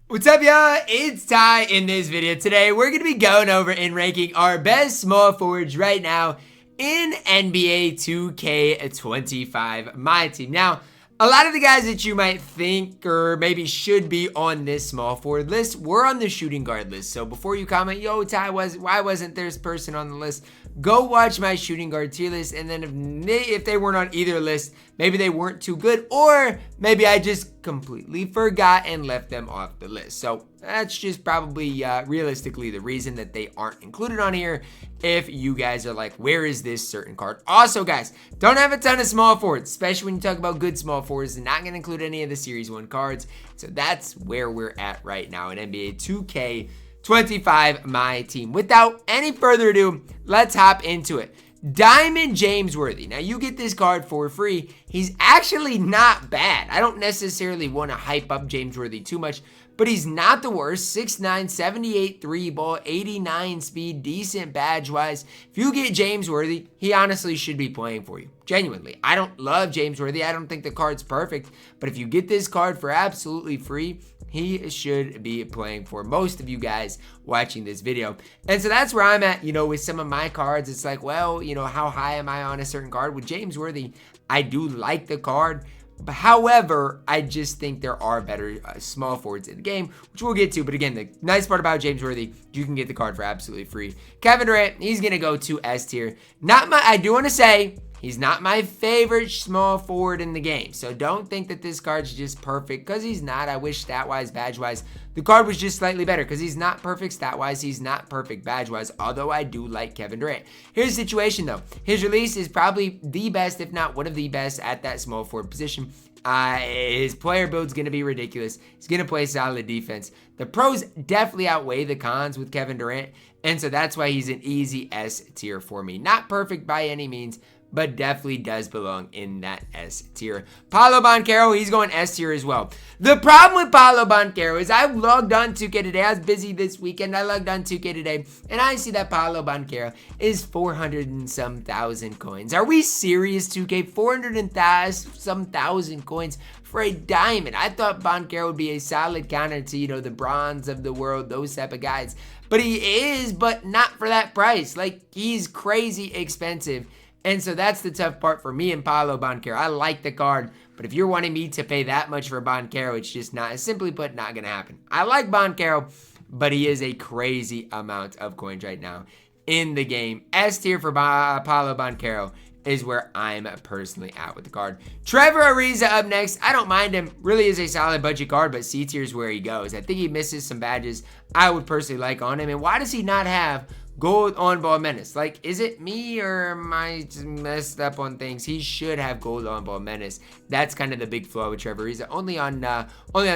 What's up, y'all? It's Ty. In this video today, we're going to be going over and ranking our best small forwards right now in NBA 2K25 MyTEAM. Now, a lot of the guys that you might think or maybe should be on this small forward list were on the shooting guard list. So before you comment, yo, Ty, why wasn't this person on the list? Go watch my shooting guard tier list, and then if they weren't on either list, maybe they weren't too good, or maybe I just completely forgot and left them off the list. So that's just probably realistically the reason that they aren't included on here. If you guys are like, where is this certain card? Also, guys, don't have a ton of small forwards, especially when you talk about good small forwards. They're not going to include any of the Series 1 cards. So that's where we're at right now in NBA 2K25 MyTEAM. Without any further ado, let's hop into it. Diamond James Worthy. Now, you get this card for free. He's actually not bad. I don't necessarily want to hype up James Worthy too much, but he's not the worst. 6'9", 78 3 ball, 89 speed, decent badge-wise. If you get James Worthy, he honestly should be playing for you. Genuinely. I don't love James Worthy. I don't think the card's perfect, but if you get this card for absolutely free, he should be playing for most of you guys watching this video. And so that's where I'm at, with some of my cards. It's like, well, how high am I on a certain card? With James Worthy, I do like the card. However, I just think there are better small forwards in the game, which we'll get to. But again, the nice part about James Worthy, you can get the card for absolutely free. Kevin Durant, he's going to go to S tier. I do want to say, he's not my favorite small forward in the game. So don't think that this card's just perfect, because he's not. I wish stat-wise, badge-wise, the card was just slightly better, because he's not perfect stat-wise. He's not perfect badge-wise, although I do like Kevin Durant. Here's the situation, though. His release is probably the best, if not one of the best, at that small forward position. His player build's going to be ridiculous. He's going to play solid defense. The pros definitely outweigh the cons with Kevin Durant, and so that's why he's an easy S tier for me. Not perfect by any means, but definitely does belong in that S tier. Paolo Banchero, he's going S tier as well. The problem with Paolo Banchero is I logged on 2K today. I was busy this weekend. I logged on 2K today, and I see that Paolo Banchero is 400 and some thousand coins. Are we serious, 2K? 400 and some thousand coins for a diamond. I thought Banchero would be a solid counter to, the bronze of the world, those type of guys. But he is, but not for that price. Like, he's crazy expensive. And so that's the tough part for me and Paolo Banchero. I like the card, but if you're wanting me to pay that much for Banchero, it's just not, simply put, not going to happen. I like Banchero, but he is a crazy amount of coins right now in the game. S tier for Paolo Banchero is where I'm personally at with the card. Trevor Ariza up next. I don't mind him. Really is a solid budget card, but C tier is where he goes. I think he misses some badges I would personally like on him. And why does he not have gold on-ball menace? Like, is it me or am I just messed up on things? He should have gold on-ball menace. That's kind of the big flaw with Trevor. He's only on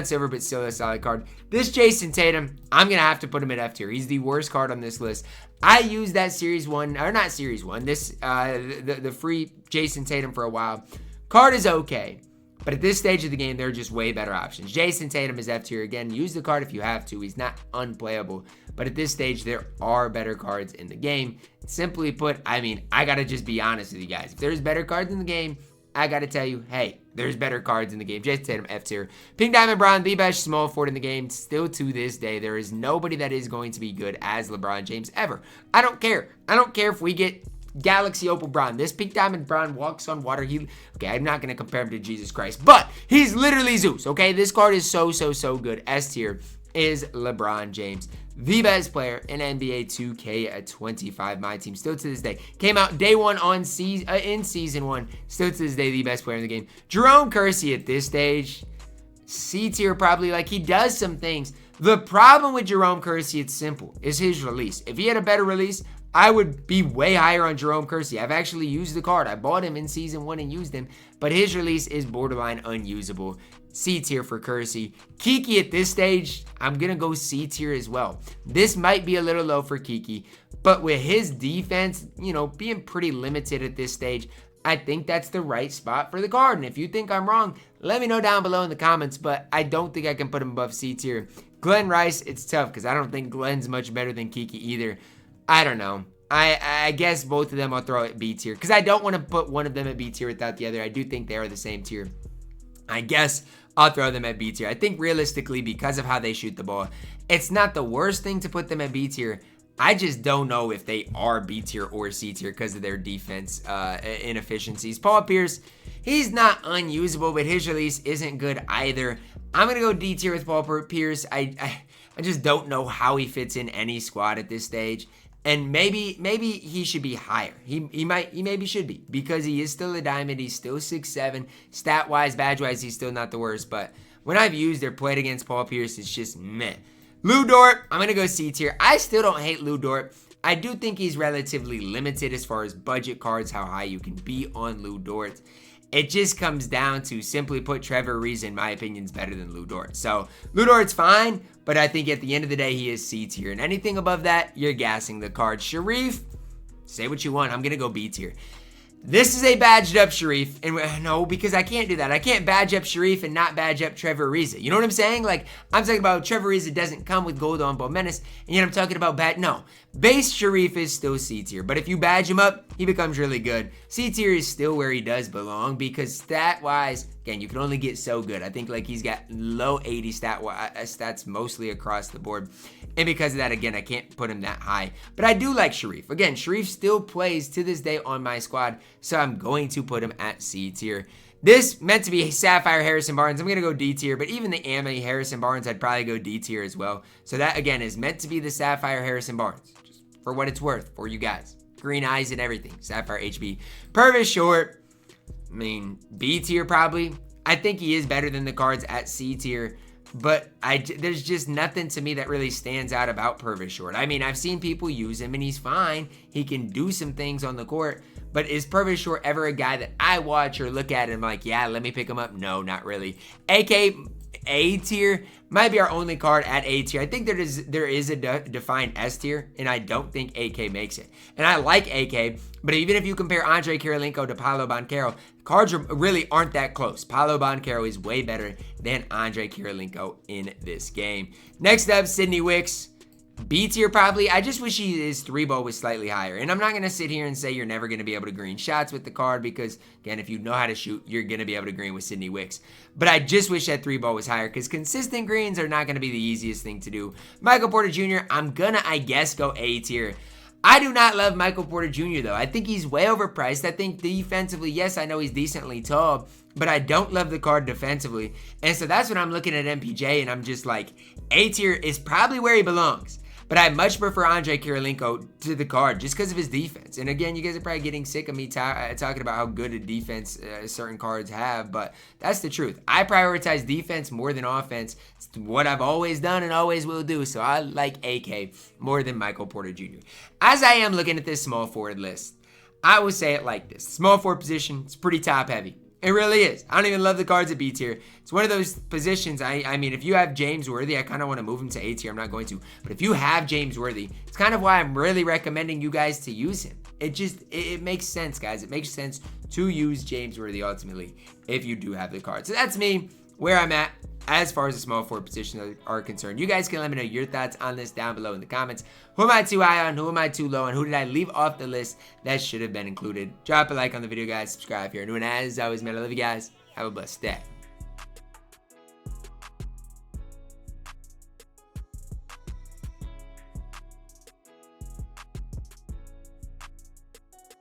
silver, but still a solid card. This Jason Tatum, I'm gonna have to put him at F tier. He's the worst card on this list. I used that Series 1, or not Series 1, this the free Jason Tatum for a while. Card is okay, but at this stage of the game, there are just way better options. Jason Tatum is F tier. Again, use the card if you have to. He's not unplayable. But at this stage, there are better cards in the game. Simply put, I got to just be honest with you guys. If there's better cards in the game, I got to tell you, hey, there's better cards in the game. Jason Tatum, F tier. Pink Diamond Bron, the best small forward in the game. Still to this day, there is nobody that is going to be good as LeBron James ever. I don't care. I don't care if we get Galaxy Opal Bron. This Pink Diamond Bron walks on water. Okay, I'm not going to compare him to Jesus Christ, but he's literally Zeus, okay? This card is so good. S tier is LeBron James, the best player in NBA 2K25 MyTEAM. Still to this day. Came out day one in season 1. Still to this day, the best player in the game. Jerome Kersey at this stage, C tier probably. Like, he does some things. The problem with Jerome Kersey, it's simple, is his release. If he had a better release, I would be way higher on Jerome Kersey. I've actually used the card. I bought him in season 1 and used him, but his release is borderline unusable. C tier for Kersey. Kiki at this stage, I'm going to go C tier as well. This might be a little low for Kiki, but with his defense, being pretty limited at this stage, I think that's the right spot for the card. And if you think I'm wrong, let me know down below in the comments, but I don't think I can put him above C tier. Glenn Rice, it's tough because I don't think Glenn's much better than Kiki either. I don't know. I guess both of them I'll throw at B tier because I don't want to put one of them at B tier without the other. I do think they are the same tier. I guess I'll throw them at B tier. I think realistically, because of how they shoot the ball, it's not the worst thing to put them at B tier. I just don't know if they are B tier or C tier because of their defense inefficiencies. Paul Pierce, he's not unusable, but his release isn't good either. I'm going to go D tier with Paul Pierce. I just don't know how he fits in any squad at this stage. And maybe he should be higher. He maybe should be, because he is still a diamond. He's still 6'7". Stat-wise, badge-wise, he's still not the worst. But when I've used or played against Paul Pierce, it's just meh. Lou Dort, I'm going to go C tier. I still don't hate Lou Dort. I do think he's relatively limited as far as budget cards, how high you can be on Lou Dort. It just comes down to, simply put, Trevor Ariza, in my opinion, is better than Lou Dort. So Lou Dort's fine, but I think at the end of the day, he is C tier. And anything above that, you're gassing the card. Sharif, say what you want. I'm going to go B tier. This is a badged up Sharif, and no, because I can't do that. I can't badge up Sharif and not badge up Trevor Ariza. You know what I'm saying? Like, I'm talking about Trevor Ariza doesn't come with gold on Bo Menace, and yet I'm talking about no. Base Sharif is still C tier, but if you badge him up, he becomes really good. C tier is still where he does belong, because stat-wise, again, you can only get so good. I think like he's got low 80 stats mostly across the board. And because of that, again, I can't put him that high. But I do like Sharif. Again, Sharif still plays to this day on my squad, so I'm going to put him at C tier. This meant to be Sapphire Harrison Barnes. I'm going to go D tier, but even the Ami Harrison Barnes, I'd probably go D tier as well. So that, again, is meant to be the Sapphire Harrison Barnes, just for what it's worth for you guys. Green eyes and everything. Sapphire HB. Purvis Short, I mean, B tier probably. I think he is better than the cards at C tier. But there's just nothing to me that really stands out about Purvis Short. I mean, I've seen people use him, and he's fine. He can do some things on the court. But is Purvis Short ever a guy that I watch or look at and I'm like, yeah, let me pick him up? No, not really. AK A tier might be our only card at A tier. I think there is a defined S tier, and I don't think AK makes it. And I like AK, but even if you compare Andrei Kirilenko to Paolo Banchero, cards really aren't that close. Paolo Banchero is way better than Andrei Kirilenko in this game. Next up, Sidney Wicks. B tier probably. I just wish his 3-ball was slightly higher. And I'm not going to sit here and say you're never going to be able to green shots with the card, because, again, if you know how to shoot, you're going to be able to green with Sidney Wicks. But I just wish that 3-ball was higher, because consistent greens are not going to be the easiest thing to do. Michael Porter Jr., I'm going to, I guess, go A tier. I do not love Michael Porter Jr., though. I think he's way overpriced. I think defensively, yes, I know he's decently tall, but I don't love the card defensively. And so that's when I'm looking at MPJ, and I'm just like, A tier is probably where he belongs. But I much prefer Andrei Kirilenko to the card just because of his defense. And again, you guys are probably getting sick of me talking about how good a defense certain cards have, but that's the truth. I prioritize defense more than offense. It's what I've always done and always will do. So I like AK more than Michael Porter Jr. As I am looking at this small forward list, I will say it like this. Small forward position, it's pretty top heavy. It really is. I don't even love the cards at B tier. It's one of those positions, I mean, if you have James Worthy, I kind of want to move him to A tier. I'm not going to. But if you have James Worthy, it's kind of why I'm really recommending you guys to use him. It makes sense, guys. It makes sense to use James Worthy ultimately if you do have the card. So that's me, where I'm at as far as the small forward positions are concerned. You guys can let me know your thoughts on this down below in the comments. Who am I too high on? Who am I too low on? Who did I leave off the list that should have been included? Drop a like on the video, guys. Subscribe if you're new. And as always, man, I love you guys. Have a blessed day.